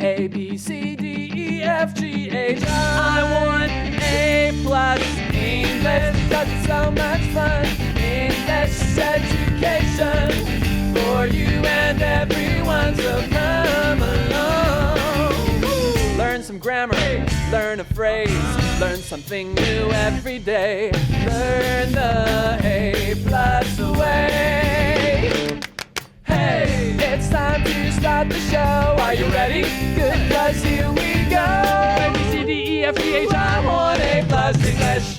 A, B, C, D, E, F, G, H, I want A+ English because it's so much fun. English education for you and everyone, so come along. Learn some grammar, learn a phrase, learn something new every day. Learn the A+ way. Hey, it's time to start the show. Are you ready? Good, 'cause here we go. A, B, C, D, E, F, G, H, I want A+ English.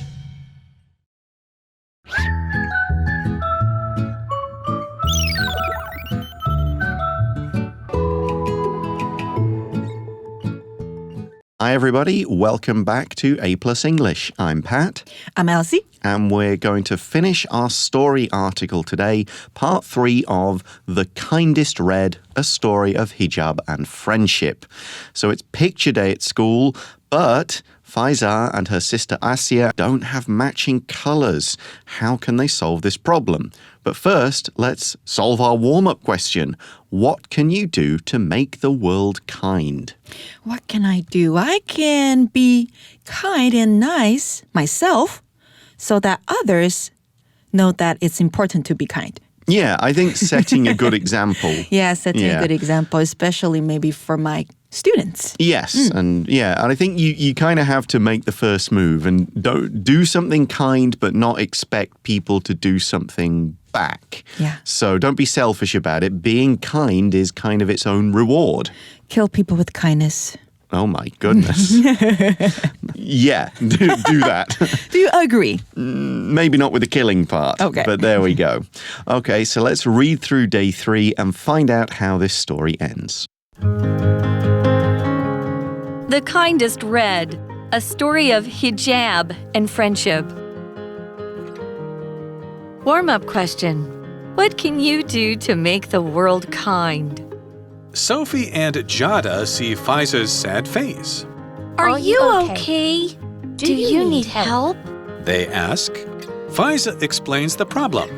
Hi everybody, welcome back to A+ English. I'm Pat. I'm Elsie. And we're going to finish our story article today, part 3 of The Kindest Red, a story of hijab and friendship. So it's picture day at school, but Faiza and her sister Asia don't have matching colours. How can they solve this problem? But first, let's solve our warm-up question. What can you do to make the world kind? What can I do? I can be kind and nice myself so that others know that it's important to be kind. Yeah, I think setting a good example. Yeah, setting a good example, especially maybe for my students. Yes, and I think you kind of have to make the first move and don't do something kind but not expect people to do something back. Yeah. So don't be selfish about it. Being kind is kind of its own reward. Kill people with kindness. Oh my goodness. Yeah, do that. Do you agree? Maybe not with the killing part. Okay. But there we go. Okay, so let's read through day 3 and find out how this story ends. The Kindest Red, a story of hijab and friendship. Warm-up question. What can you do to make the world kind? Sophie and Jada see Faiza's sad face. Are you okay? Do you need help? They ask. Faiza explains the problem.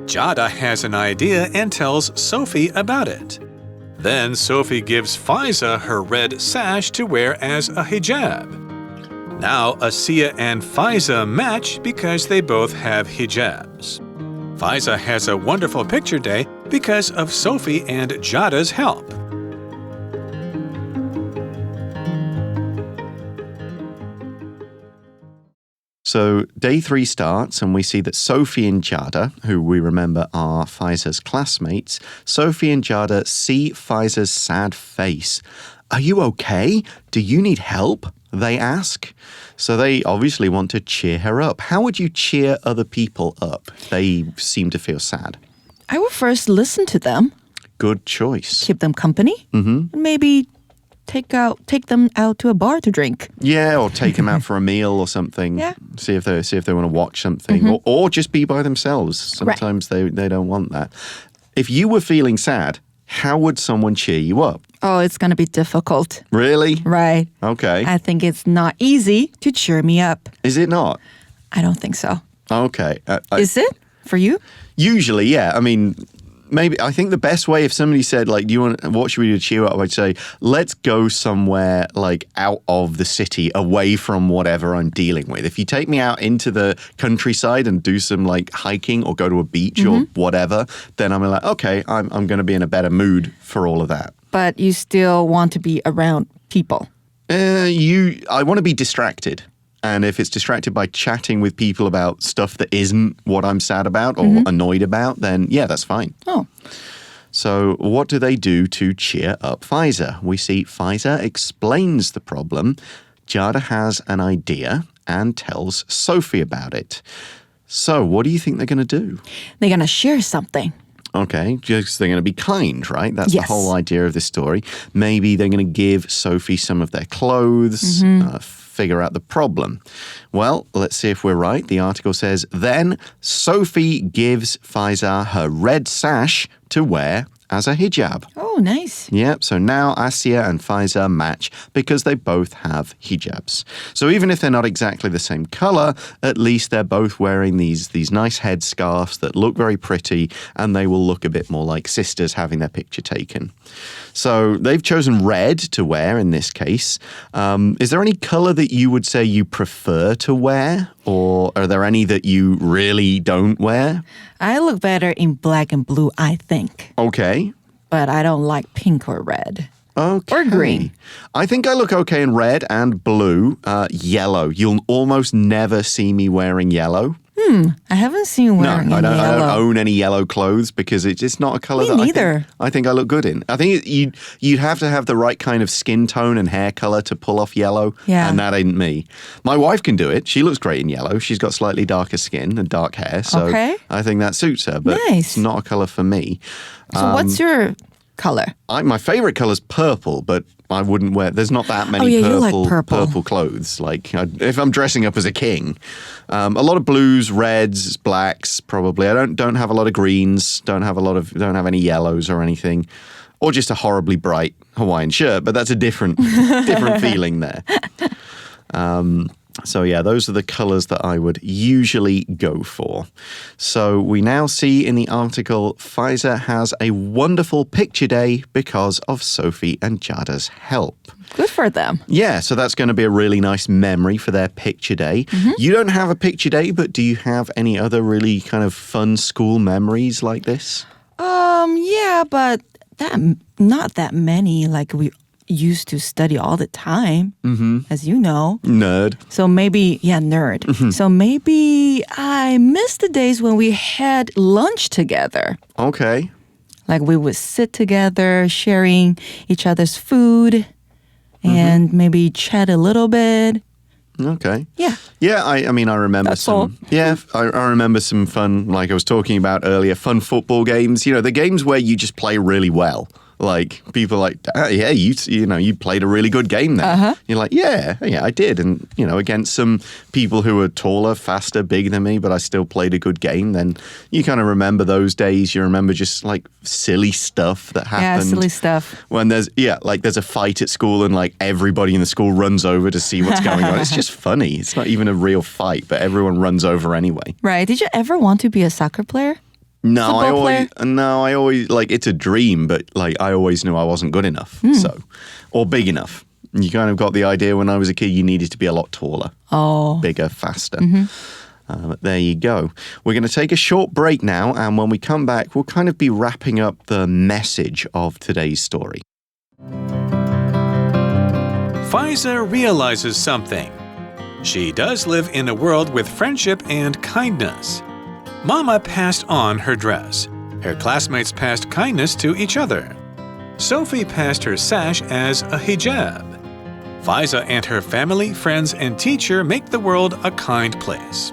Jada has an idea and tells Sophie about it. Then Sophie gives Faiza her red sash to wear as a hijab. Now Asia and Faiza match because they both have hijabs. Faiza has a wonderful picture day because of Sophie and Jada's help. So day 3 starts and we see that Sophie and Jada, who we remember are Faiza's classmates, Sophie and Jada see Faiza's sad face. Are you okay? Do you need help? They ask. So they obviously want to cheer her up. How would you cheer other people up? They seem to feel sad. I will first listen to them. Good choice. Keep them company. And maybe take them out to a bar to drink. Yeah, or take them out for a meal or something. Yeah. See if they want to watch something, or just be by themselves. Sometimes they don't want that. If you were feeling sad, how would someone cheer you up? Oh, it's going to be difficult. Really? Right. Okay. I think it's not easy to cheer me up. Is it not? I don't think so. Okay. Is it for you? Usually, yeah. I mean, maybe I think the best way if somebody said, like, what should we do to cheer up? I'd say, let's go somewhere like out of the city, away from whatever I'm dealing with. If you take me out into the countryside and do some like hiking or go to a beach or whatever, then I'm like, okay, I'm going to be in a better mood for all of that. But you still want to be around people. I want to be distracted. And if it's distracted by chatting with people about stuff that isn't what I'm sad about or annoyed about, then yeah, that's fine. Oh. So what do they do to cheer up Faiza? We see Faiza explains the problem. Jada has an idea and tells Sophie about it. So what do you think they're going to do? They're going to share something. Okay, just they're going to be kind, right? That's the whole idea of this story. Maybe they're going to give Sophie some of their clothes, figure out the problem. Well, let's see if we're right. The article says, then Sophie gives Faiza her red sash to wear as a hijab. Oh, nice. Yep, so now Asia and Faiza match because they both have hijabs. So even if they're not exactly the same color, at least they're both wearing these nice headscarves that look very pretty, and they will look a bit more like sisters having their picture taken. So they've chosen red to wear in this case. Is there any color that you would say you prefer to wear? Or are there any that you really don't wear? I look better in black and blue, I think. Okay. But I don't like pink or red. Okay. Or green. I think I look okay in red and blue. Yellow. You'll almost never see me wearing yellow. I haven't seen you wearing I don't yellow. own any yellow clothes because it's just not a color Me that neither. I think I look good in. I think you'd have to have the right kind of skin tone and hair color to pull off yellow. Yeah. And that ain't me. My wife can do it. She looks great in yellow. She's got slightly darker skin and dark hair. So Okay. I think that suits her. But Nice. it's not a color for me. So what's your color? My favorite color is purple, but I wouldn't wear. There's not that many you like purple. clothes. Like if I'm dressing up as a king, a lot of blues, reds, blacks. Probably I don't have a lot of greens. Don't have any yellows or anything, or just a horribly bright Hawaiian shirt. But that's a different feeling there. So yeah, those are the colors that I would usually go for. So we now see in the article, Pfizer has a wonderful picture day because of Sophie and Jada's help. Good for them. Yeah, so that's going to be a really nice memory for their picture day. You don't have a picture day, but do you have any other really kind of fun school memories like this? Yeah, but not that many. Like we used to study all the time, as you know. Nerd. So maybe, nerd. So maybe I miss the days when we had lunch together. Okay. Like we would sit together, sharing each other's food, and maybe chat a little bit. Okay. Yeah. Yeah, I mean, I remember That's all. I remember some fun, like I was talking about earlier, fun football games. You know, the games where you just play really well. Like people are like, you played a really good game there. You're like, yeah, I did. And, against some people who are taller, faster, bigger than me, but I still played a good game. Then you kind of remember those days. You remember just like silly stuff that happened. Yeah, silly stuff. When there's a fight at school and like everybody in the school runs over to see what's going on. It's just funny. It's not even a real fight, but everyone runs over anyway. Right. Did you ever want to be a soccer player? No, Football I always like it's a dream, but like I always knew I wasn't good enough, or big enough. You kind of got the idea when I was a kid you needed to be a lot taller, bigger, faster. But there you go. We're going to take a short break now, and when we come back, we'll kind of be wrapping up the message of today's story. Pfizer realizes something. She does live in a world with friendship and kindness. Mama passed on her dress. Her classmates passed kindness to each other. Sophie passed her sash as a hijab. Pfizer and her family, friends, and teacher make the world a kind place.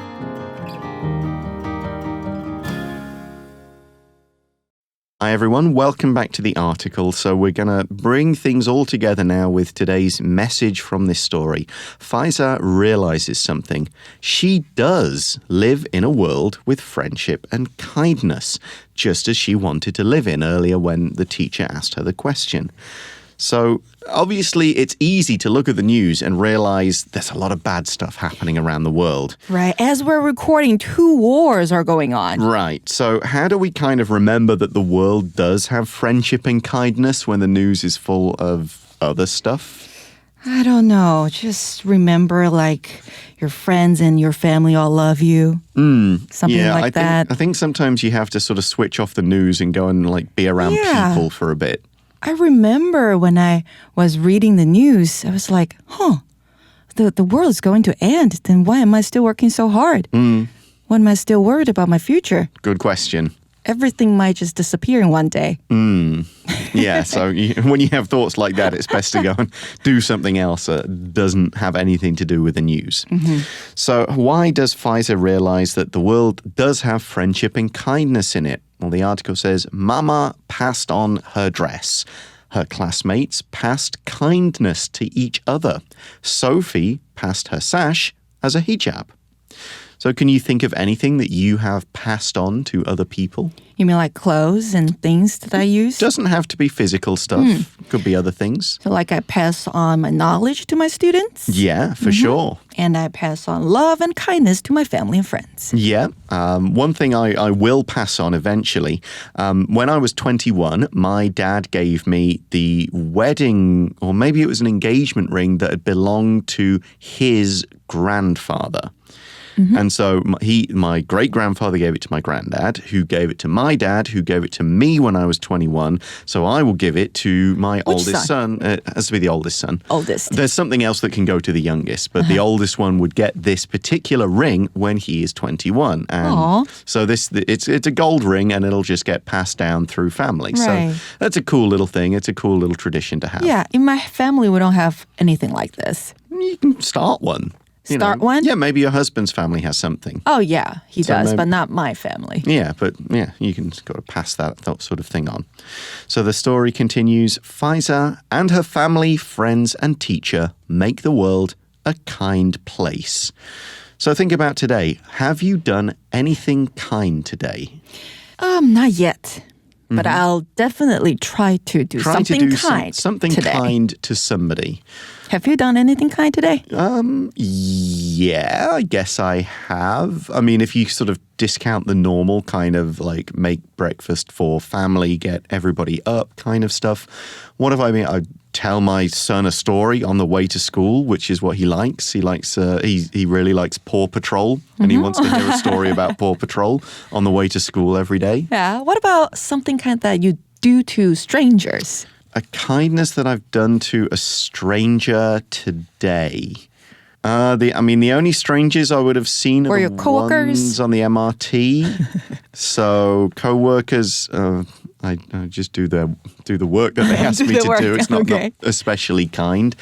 Hi everyone, welcome back to the article. So we're going to bring things all together now with today's message from this story. Pfizer realizes something. She does live in a world with friendship and kindness, just as she wanted to live in earlier when the teacher asked her the question. So obviously it's easy to look at the news and realize there's a lot of bad stuff happening around the world. Right. As we're recording, 2 wars are going on. Right. So how do we kind of remember that the world does have friendship and kindness when the news is full of other stuff? I don't know. Just remember like your friends and your family all love you. Something like that. I think sometimes you have to sort of switch off the news and go and like be around people for a bit. I remember when I was reading the news, I was like, the world is going to end. Then why am I still working so hard? Why am I still worried about my future? Good question. Everything might just disappear in one day. Yeah, so when you have thoughts like that, it's best to go and do something else that doesn't have anything to do with the news. So why does Pfizer realize that the world does have friendship and kindness in it? Well, the article says, Mama passed on her dress. Her classmates passed kindness to each other. Sophie passed her sash as a hijab. So can you think of anything that you have passed on to other people? You mean like clothes and things that I use? Doesn't have to be physical stuff. Could be other things. So like I pass on my knowledge to my students? Yeah, for sure. And I pass on love and kindness to my family and friends. Yeah. One thing I will pass on eventually. When I was 21, my dad gave me the wedding, or maybe it was an engagement ring that had belonged to his grandfather. And so my great-grandfather gave it to my granddad, who gave it to my dad, who gave it to me when I was 21. So I will give it to my oldest son. It has to be the oldest son. Oldest. There's something else that can go to the youngest, but the oldest one would get this particular ring when he is 21. And so it's a gold ring, and it'll just get passed down through family. Right. So that's a cool little thing. It's a cool little tradition to have. Yeah, in my family, we don't have anything like this. You can start one. Start one? Yeah, maybe your husband's family has something. Oh, yeah, he does, maybe, but not my family. Yeah, but you can go to pass that sort of thing on. So the story continues. Faiza and her family, friends, and teacher make the world a kind place. So think about today. Have you done anything kind today? Not yet. But I'll definitely try to do something kind something today. kind to somebody. Have you done anything kind today? Yeah, I guess I have. I mean, if you sort of discount the normal kind of like make breakfast for family, get everybody up kind of stuff, what have I been? I tell my son a story on the way to school, which is what he likes. He likes he really likes Paw Patrol, and he wants to hear a story about Paw Patrol on the way to school every day. Yeah. What about something kind that you do to strangers? A kindness that I've done to a stranger today. The only strangers I would have seen Were are your the coworkers? ones on the MRT. So coworkers, I just do the work that they ask Do me the to work, do. It's not okay. especially kind.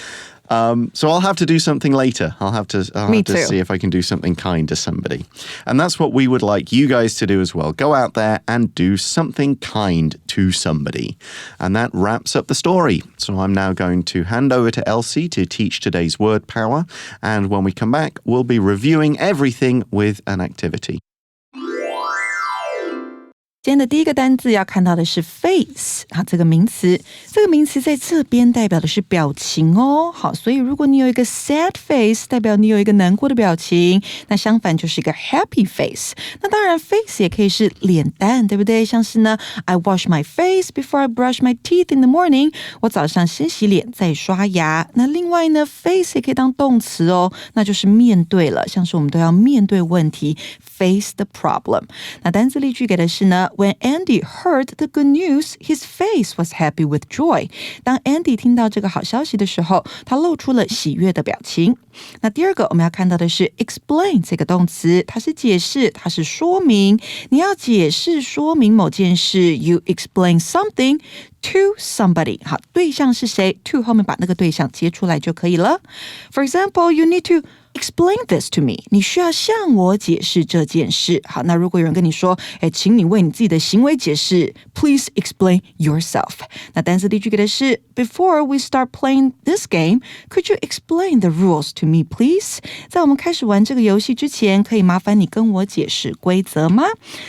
So I'll have to do something later. I'll have to see if I can do something kind to somebody. And that's what we would like you guys to do as well. Go out there and do something kind to somebody. And that wraps up the story. So I'm now going to hand over to Elsie to teach today's word power. And when we come back, we'll be reviewing everything with an activity. 今天的第一个单字要看到的是 face 这个名词，这个名词在这边代表的是表情哦。好，所以如果你有一个 sad face， 代表你有一个难过的表情，那相反就是一个 happy face。那当然 face 也可以是脸蛋，对不对？像是呢 I wash my face before I brush my teeth in the morning， 我早上先洗脸再刷牙。那另外呢 face 也可以当动词哦，那就是面对了，像是我们都要面对问题 face the problem。 那单字例句给的是呢When Andy heard the good news, his face was happy with joy. 当 Andy 听到这个好消息的时候，他露出了喜悦的表情。那第二个我们要看到的是 explain 这个动词，它是解释，它是说明。你要解释说明某件事 you explain something to somebody. 好，对象是谁 to 后面把那个对象接出来就可以了。For example, you need to explain this to me. 你需要向我解释这件事。好，那如果有人跟你说，请你为你自己的行为解释 Please explain yourself. 那单词例句给的是 Before we start playing this game, could you explain the rules to me, please? 在我们开始玩这个游戏之前，可以麻烦你跟我解释规则吗？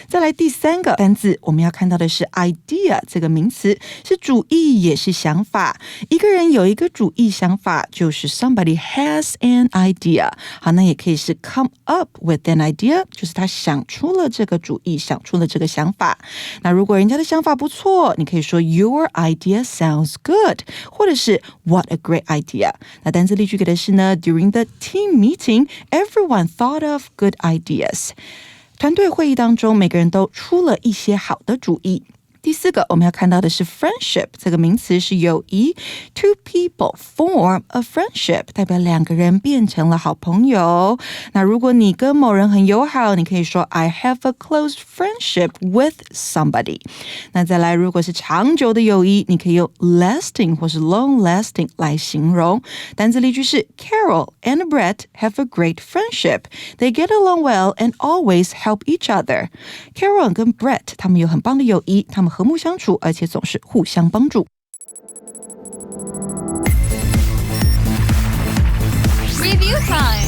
再来第三个单字，我们要看到的是 idea 这个名词，是主意也是想法。一个人有一个主意想法，就是 somebody has an idea。好，那也可以是 come up with an idea， 就是他想出了这个主意，想出了这个想法。那如果人家的想法不错，你可以说 Your idea sounds good， 或者是 What a great idea。 那单词例句给的是呢 During the team meeting, everyone thought of good ideas。 团队会议当中，每个人都出了一些好的主意。第四个我们要看到的是 friendship 这个名词是友谊 Two people form a friendship 代表两个人变成了好朋友。那如果你跟某人很友好，你可以说 I have a close friendship with somebody。 那再来如果是长久的友谊，你可以用 lasting 或是 long lasting 来形容。单字例句是 Carol and Brett have a great friendship. They get along well and always help each other. Carol 跟 Brett 他们有很棒的友谊，他们和睦相处，而且总是互相帮助。Review time.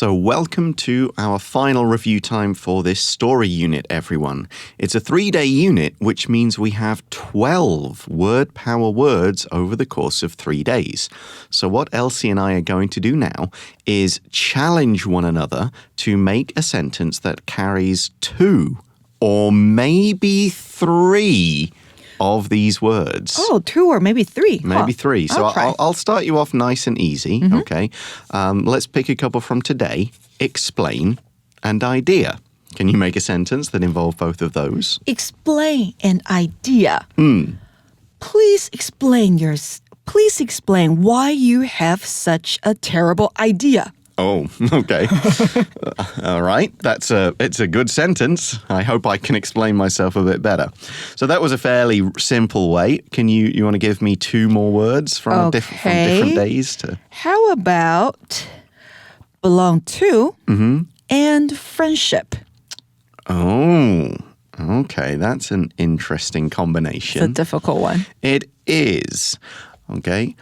So welcome to our final review time for this story unit, everyone. It's a 3-day unit, which means we have 12 word power words over the course of 3 days. So what Elsie and I are going to do now is challenge one another to make a sentence that carries 2 or maybe 3 of these words. Oh, 2 or maybe 3. Maybe 3. So I'll start you off nice and easy, okay? Let's pick a couple from today. Explain and idea. Can you make a sentence that involves both of those? Explain an idea. Please explain why you have such a terrible idea. Oh, okay. All right. It's a good sentence. I hope I can explain myself a bit better. So that was a fairly simple way. Can you want to give me 2 more words from different days? How about belong to and friendship? Oh, okay. That's an interesting combination. It's a difficult one. It is. Okay.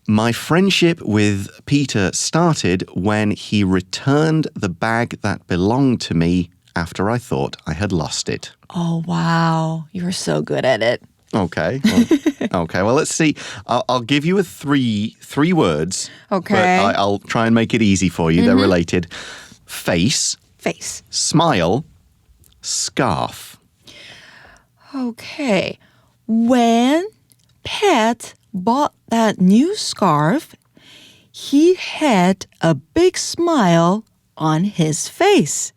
My friendship with Peter started when he returned the bag that belonged to me after I thought I had lost it. Oh, wow. You're so good at it. Okay. Well, let's see. I'll give you 3 words. Okay. But I'll try and make it easy for you. They're related. Face. Smile. Scarf. Okay. When Pat bought that new scarf, he had a big smile on his face.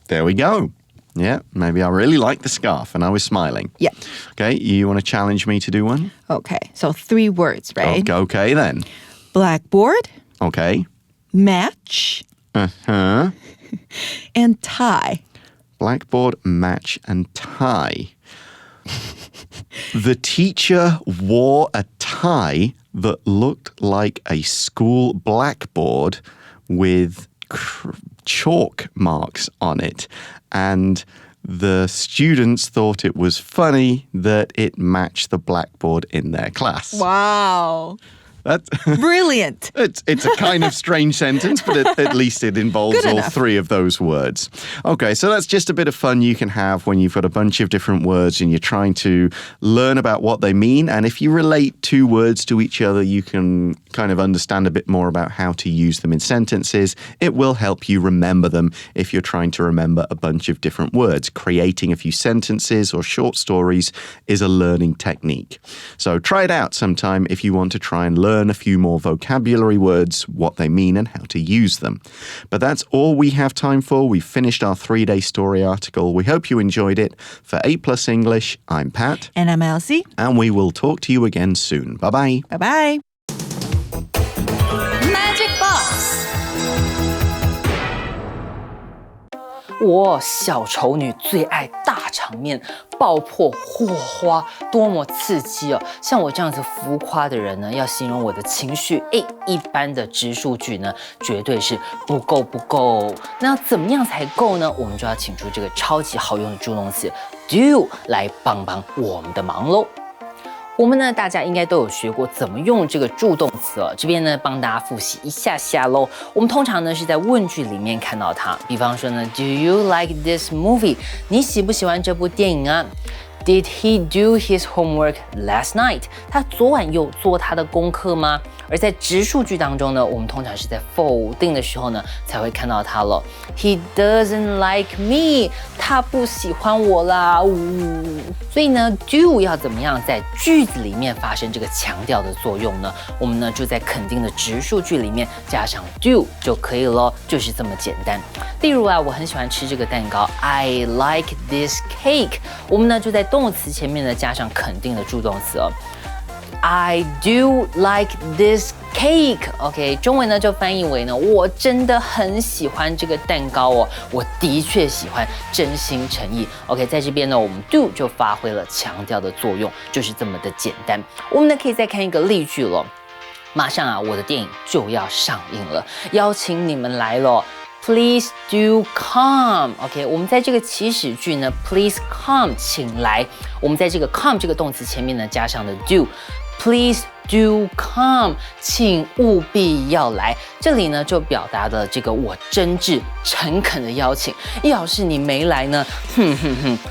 There we go. Yeah, maybe I really like the scarf and I was smiling. Yeah. Okay, you want to challenge me to do one? Okay, so 3 words, right? Okay then. Blackboard, Okay. match, Uh-huh. and tie. Blackboard, match, and tie. The teacher wore a tie that looked like a school blackboard with chalk marks on it. And the students thought it was funny that it matched the blackboard in their class. Wow. Brilliant. It's a kind of strange sentence, but at least it involves all 3 of those words. Okay, so that's just a bit of fun you can have when you've got a bunch of different words and you're trying to learn about what they mean. And if you relate 2 words to each other, you can kind of understand a bit more about how to use them in sentences. It will help you remember them if you're trying to remember a bunch of different words. Creating a few sentences or short stories is a learning technique. So try it out sometime if you want to try and learn a few more vocabulary words, what they mean and how to use them. But that's all we have time for. We've finished our 3-day story article. We hope you enjoyed it. For A+ English, I'm Pat. And I'm Elsie. And we will talk to you again soon. Bye-bye. Bye-bye. Magic Box 我小丑女最爱大场面，爆破火花，多么刺激哦！像我这样子浮夸的人呢，要形容我的情绪，一般的直述句呢，绝对是不够。那怎么样才够呢？我们就要请出这个超级好用的助动词 do 来帮我们的忙喽。我们呢，大家应该都有学过怎么用这个助动词哦。这边呢，帮大家复习一下喽。我们通常呢是在问句里面看到它，比方说呢 ，Do you like this movie？ 你喜不喜欢这部电影啊？ Did he do his homework last night？ 他昨晚有做他的功课吗？而在直述句当中呢，我们通常是在否定的时候呢才会看到它了。He doesn't like me， 他不喜欢我啦。所以呢 ，do 要怎么样在句子里面发生这个强调的作用呢？我们呢就在肯定的直述句里面加上 do 就可以咯，就是这么简单。例如啊，我很喜欢吃这个蛋糕 ，I like this cake。我们呢就在动词前面呢加上肯定的助动词哦。I do like this cake. OK， 中文呢就翻译为呢，我真的很喜欢这个蛋糕哦，我的确喜欢，真心诚意。OK， 在这边呢，我们 do 就发挥了强调的作用，就是这么的简单。我们呢可以再看一个例句了。马上啊，我的电影就要上映了，邀请你们来咯。Please do come. OK， 我们在这个祈使句呢 ，Please come， 请来。我们在这个 come 这个动词前面呢加上了 do。Please do come， 请务必要来。这里呢就表达了这个我真挚诚恳的邀请。要是你没来呢，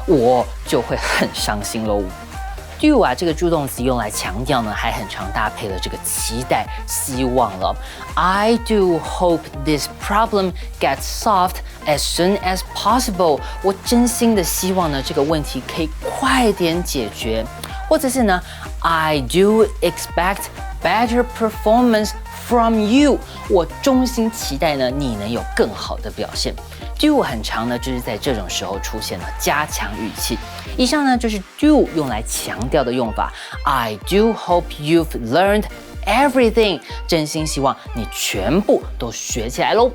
我就会很伤心喽。do 啊，这个助动词用来强调呢，还很常搭配了这个期待、希望了。I do hope this problem gets solved as soon as possible。我真心的希望呢，这个问题可以快点解决。或者是呢 ，I do expect better performance from you。我衷心期待呢，你能有更好的表现。do 很长呢，就是在这种时候出现了加强语气。以上呢就是 do 用来强调的用法。I do hope you've learned everything。真心希望你全部都学起来喽。